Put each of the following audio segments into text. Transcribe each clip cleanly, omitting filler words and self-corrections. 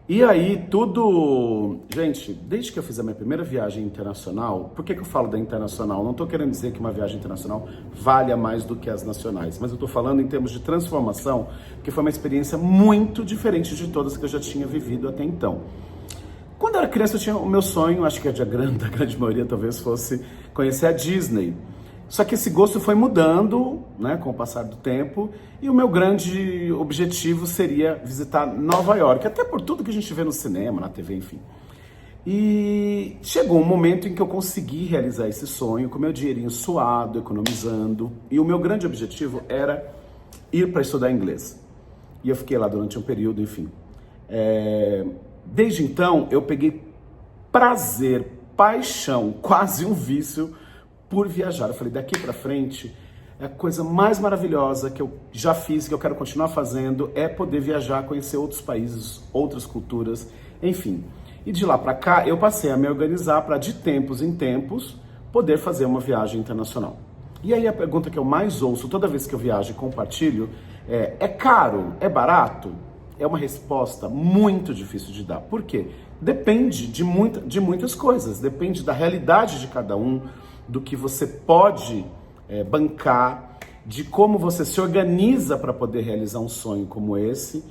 E aí, tudo... Gente, desde que eu fiz a minha primeira viagem internacional, por que eu falo da internacional? Não estou querendo dizer que uma viagem internacional valha mais do que as nacionais, mas eu estou falando em termos de transformação, que foi uma experiência muito diferente de todas que eu já tinha vivido até então. Quando eu era criança, eu tinha o meu sonho, acho que da grande maioria talvez fosse conhecer a Disney. Só que esse gosto foi mudando, né, com o passar do tempo, e o meu grande objetivo seria visitar Nova York, até por tudo que a gente vê no cinema, na TV, enfim. E chegou um momento em que eu consegui realizar esse sonho com meu dinheirinho suado, economizando, e o meu grande objetivo era ir para estudar inglês. E eu fiquei lá durante um período, enfim. Desde então, eu peguei prazer, paixão, quase um vício por viajar. Eu falei, daqui pra frente, a coisa mais maravilhosa que eu já fiz, que eu quero continuar fazendo, é poder viajar, conhecer outros países, outras culturas, enfim. E de lá pra cá, eu passei a me organizar para, de tempos em tempos, poder fazer uma viagem internacional. E aí a pergunta que eu mais ouço toda vez que eu viajo e compartilho é caro? É barato? É uma resposta muito difícil de dar. Por quê? Depende de muitas coisas. Depende da realidade de cada um, do que você pode bancar, de como você se organiza para poder realizar um sonho como esse,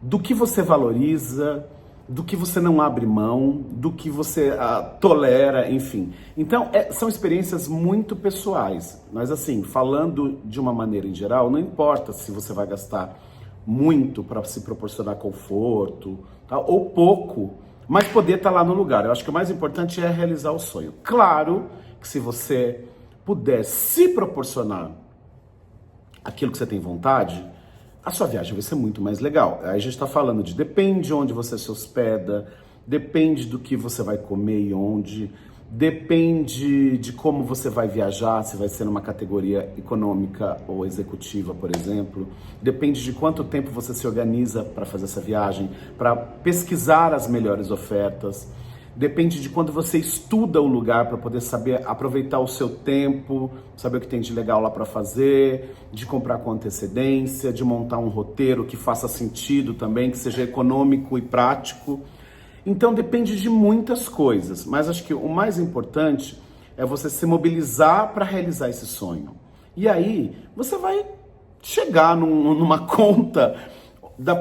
do que você valoriza, do que você não abre mão, do que você tolera, enfim. Então, são experiências muito pessoais. Mas assim, falando de uma maneira em geral, não importa se você vai gastar muito para se proporcionar conforto, tá? Ou pouco, mas poder estar lá no lugar. Eu acho que o mais importante é realizar o sonho. Claro que se você puder se proporcionar aquilo que você tem vontade, a sua viagem vai ser muito mais legal. Aí a gente está falando de depende de onde você se hospeda, depende do que você vai comer e onde, depende de como você vai viajar, se vai ser numa categoria econômica ou executiva, por exemplo. Depende de quanto tempo você se organiza para fazer essa viagem, para pesquisar as melhores ofertas. Depende de quando você estuda o lugar para poder saber aproveitar o seu tempo, saber o que tem de legal lá para fazer, de comprar com antecedência, de montar um roteiro que faça sentido também, que seja econômico e prático. Então depende de muitas coisas, mas acho que o mais importante é você se mobilizar para realizar esse sonho. E aí você vai chegar numa conta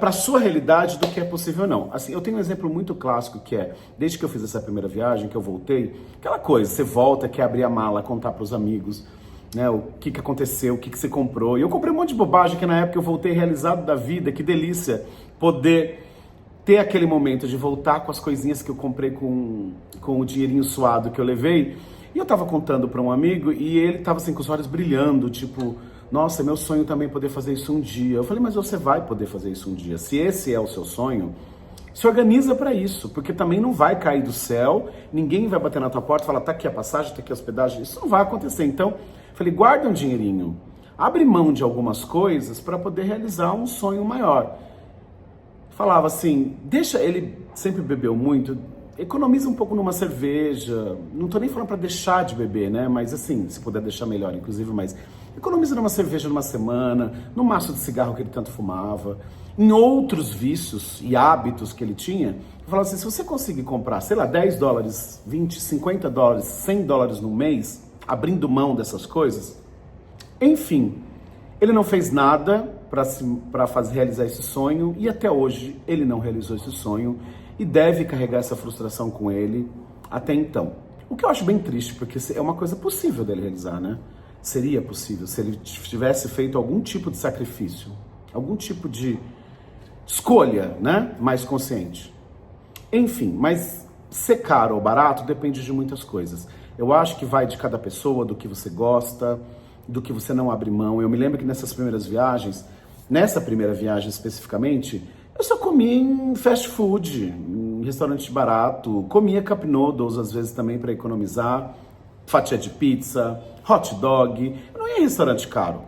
para a sua realidade do que é possível ou não. Assim, eu tenho um exemplo muito clássico que é, desde que eu fiz essa primeira viagem, que eu voltei, aquela coisa, você volta, quer abrir a mala, contar para os amigos, né, o que aconteceu, o que você comprou. E eu comprei um monte de bobagem que na época eu voltei realizado da vida, que delícia poder ter aquele momento de voltar com as coisinhas que eu comprei com o dinheirinho suado que eu levei. E eu tava contando para um amigo e ele tava assim com os olhos brilhando, tipo, nossa, meu sonho também é poder fazer isso um dia. Eu falei, mas você vai poder fazer isso um dia. Se esse é o seu sonho, se organiza para isso, porque também não vai cair do céu, ninguém vai bater na tua porta e falar, tá aqui a passagem, tá aqui a hospedagem. Isso não vai acontecer. Então, eu falei, guarda um dinheirinho, abre mão de algumas coisas para poder realizar um sonho maior. Falava assim, deixa, ele sempre bebeu muito, economiza um pouco numa cerveja, não tô nem falando para deixar de beber, né, mas assim, se puder deixar melhor, inclusive, mas economiza numa cerveja numa semana, no maço de cigarro que ele tanto fumava, em outros vícios e hábitos que ele tinha. Eu falava assim, se você conseguir comprar, sei lá, 10 dólares, 20, 50 dólares, 100 dólares no mês, abrindo mão dessas coisas, enfim, ele não fez nada para realizar esse sonho e até hoje ele não realizou esse sonho e deve carregar essa frustração com ele até então. O que eu acho bem triste, porque é uma coisa possível dele realizar, né? Seria possível se ele tivesse feito algum tipo de sacrifício, algum tipo de escolha, né? Mais consciente. Enfim, mas ser caro ou barato depende de muitas coisas. Eu acho que vai de cada pessoa, do que você gosta, do que você não abre mão. Eu me lembro que nessas primeiras viagens, nessa primeira viagem especificamente, eu só comia em fast food, em restaurante barato, comia cup noodles às vezes também para economizar, fatia de pizza, hot dog, eu não ia em restaurante caro.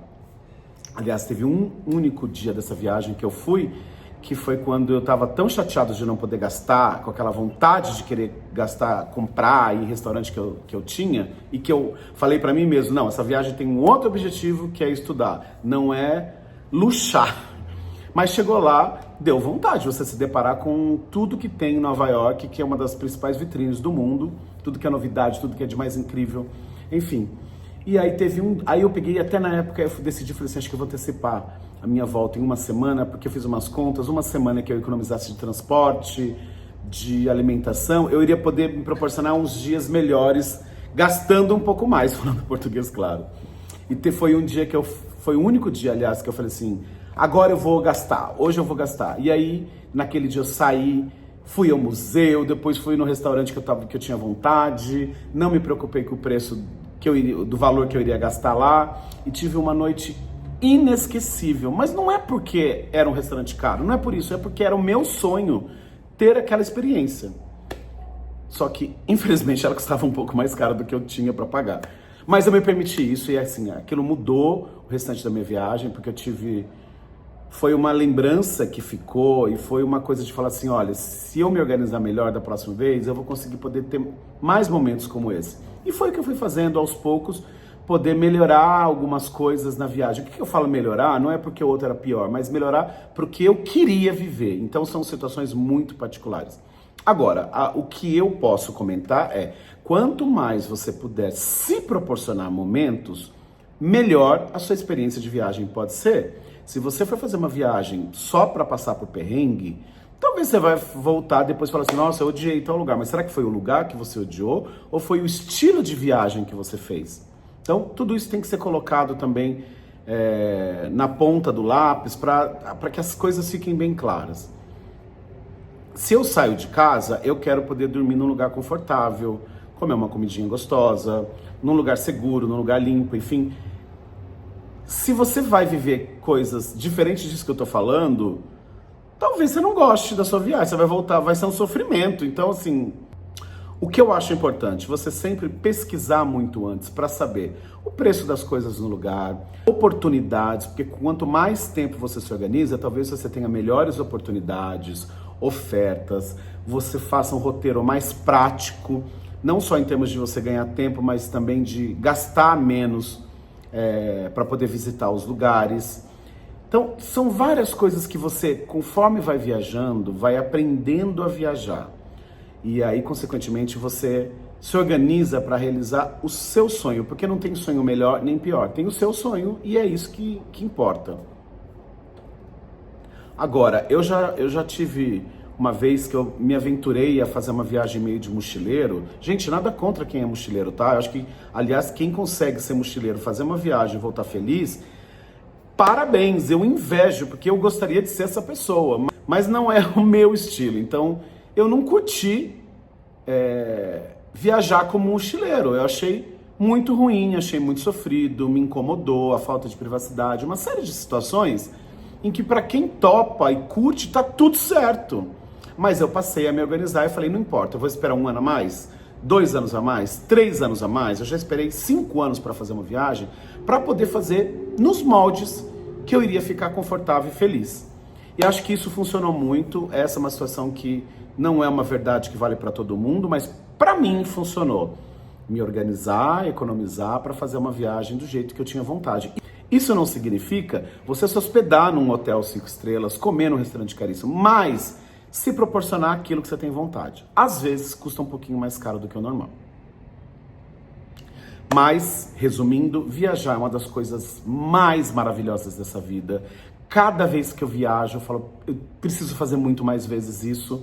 Aliás, teve um único dia dessa viagem que eu fui, que foi quando eu estava tão chateado de não poder gastar, com aquela vontade de querer gastar, comprar em restaurante que eu tinha, e que eu falei para mim mesmo, não, essa viagem tem um outro objetivo que é estudar, não é luxar. Mas chegou lá, deu vontade de você se deparar com tudo que tem em Nova York, que é uma das principais vitrines do mundo, tudo que é novidade, tudo que é de mais incrível, enfim. E aí aí eu peguei, até na época eu decidi, falei assim, acho que eu vou antecipar a minha volta em uma semana, porque eu fiz umas contas, uma semana que eu economizasse de transporte, de alimentação, eu iria poder me proporcionar uns dias melhores, gastando um pouco mais, falando português, claro. E foi um dia foi o único dia, aliás, que eu falei assim, agora eu vou gastar, hoje eu vou gastar. E aí, naquele dia eu saí, fui ao museu, depois fui no restaurante que eu tinha vontade, não me preocupei com o preço do valor que eu iria gastar lá, e tive uma noite inesquecível. Mas não é porque era um restaurante caro, não é por isso, é porque era o meu sonho ter aquela experiência. Só que, infelizmente, ela custava um pouco mais caro do que eu tinha para pagar. Mas eu me permiti isso e, assim, aquilo mudou o restante da minha viagem, porque foi uma lembrança que ficou e foi uma coisa de falar assim, olha, se eu me organizar melhor da próxima vez, eu vou conseguir poder ter mais momentos como esse. E foi o que eu fui fazendo aos poucos, poder melhorar algumas coisas na viagem. O que eu falo melhorar? Não é porque o outro era pior, mas melhorar porque eu queria viver. Então são situações muito particulares. Agora, o que eu posso comentar é, quanto mais você puder se proporcionar momentos, melhor a sua experiência de viagem pode ser. Se você for fazer uma viagem só para passar por perrengue, talvez você vai voltar depois e falar assim, nossa, eu odiei tal lugar. Mas será que foi o lugar que você odiou? Ou foi o estilo de viagem que você fez? Então, tudo isso tem que ser colocado também na ponta do lápis para que as coisas fiquem bem claras. Se eu saio de casa, eu quero poder dormir num lugar confortável, comer uma comidinha gostosa, num lugar seguro, num lugar limpo, enfim. Se você vai viver coisas diferentes disso que eu tô falando, talvez você não goste da sua viagem, você vai voltar, vai ser um sofrimento. Então, assim, o que eu acho importante, você sempre pesquisar muito antes para saber o preço das coisas no lugar, oportunidades, porque quanto mais tempo você se organiza, talvez você tenha melhores oportunidades, ofertas, você faça um roteiro mais prático, não só em termos de você ganhar tempo, mas também de gastar menos para poder visitar os lugares. Então, são várias coisas que você, conforme vai viajando, vai aprendendo a viajar. E aí, consequentemente, você se organiza para realizar o seu sonho, porque não tem sonho melhor nem pior, tem o seu sonho e é isso que importa. Agora, eu já tive uma vez que eu me aventurei a fazer uma viagem meio de mochileiro. Gente, nada contra quem é mochileiro, tá? Eu acho que, aliás, quem consegue ser mochileiro, fazer uma viagem e voltar feliz, parabéns, eu invejo, porque eu gostaria de ser essa pessoa, mas não é o meu estilo. Então, eu não curti viajar como mochileiro. Eu achei muito ruim, achei muito sofrido, me incomodou, a falta de privacidade, uma série de situações em que para quem topa e curte, tá tudo certo. Mas eu passei a me organizar e falei, não importa, eu vou esperar 1 ano a mais, 2 anos a mais, 3 anos a mais. Eu já esperei 5 anos para fazer uma viagem, para poder fazer nos moldes que eu iria ficar confortável e feliz. E acho que isso funcionou muito. Essa é uma situação que não é uma verdade que vale para todo mundo, mas para mim funcionou. Me organizar, economizar para fazer uma viagem do jeito que eu tinha vontade. Isso não significa você se hospedar num hotel 5 estrelas, comer num restaurante caríssimo, mas se proporcionar aquilo que você tem vontade. Às vezes custa um pouquinho mais caro do que o normal. Mas, resumindo, viajar é uma das coisas mais maravilhosas dessa vida. Cada vez que eu viajo, eu falo, eu preciso fazer muito mais vezes isso.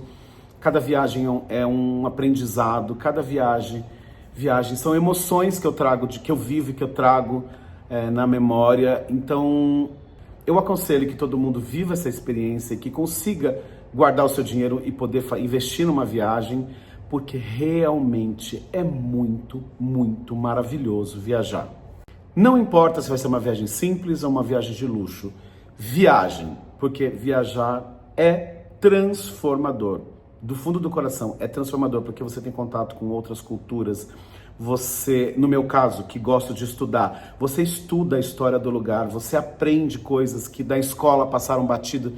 Cada viagem é um aprendizado, cada viagem são emoções que eu trago, que eu vivo e que eu trago na memória. Então, eu aconselho que todo mundo viva essa experiência e que consiga guardar o seu dinheiro e poder investir numa viagem, porque realmente é muito, muito maravilhoso viajar. Não importa se vai ser uma viagem simples ou uma viagem de luxo, viagem, porque viajar é transformador. Do fundo do coração, é transformador, porque você tem contato com outras culturas. Você, no meu caso, que gosto de estudar, você estuda a história do lugar, você aprende coisas que da escola passaram batido.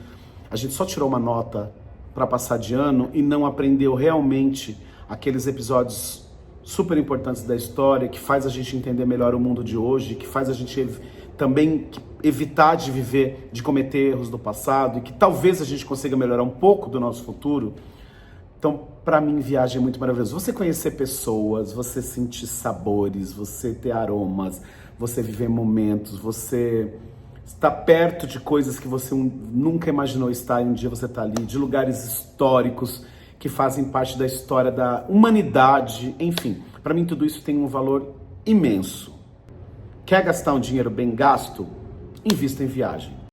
A gente só tirou uma nota para passar de ano e não aprendeu realmente aqueles episódios super importantes da história, que faz a gente entender melhor o mundo de hoje, que faz a gente também, que evitar de viver, de cometer erros do passado e que talvez a gente consiga melhorar um pouco do nosso futuro. Então, para mim, viagem é muito maravilhoso. Você conhecer pessoas, você sentir sabores, você ter aromas, você viver momentos, você estar perto de coisas que você nunca imaginou estar e um dia você está ali, de lugares históricos que fazem parte da história da humanidade. Enfim, para mim tudo isso tem um valor imenso. Quer gastar um dinheiro bem gasto? Invista em viagem.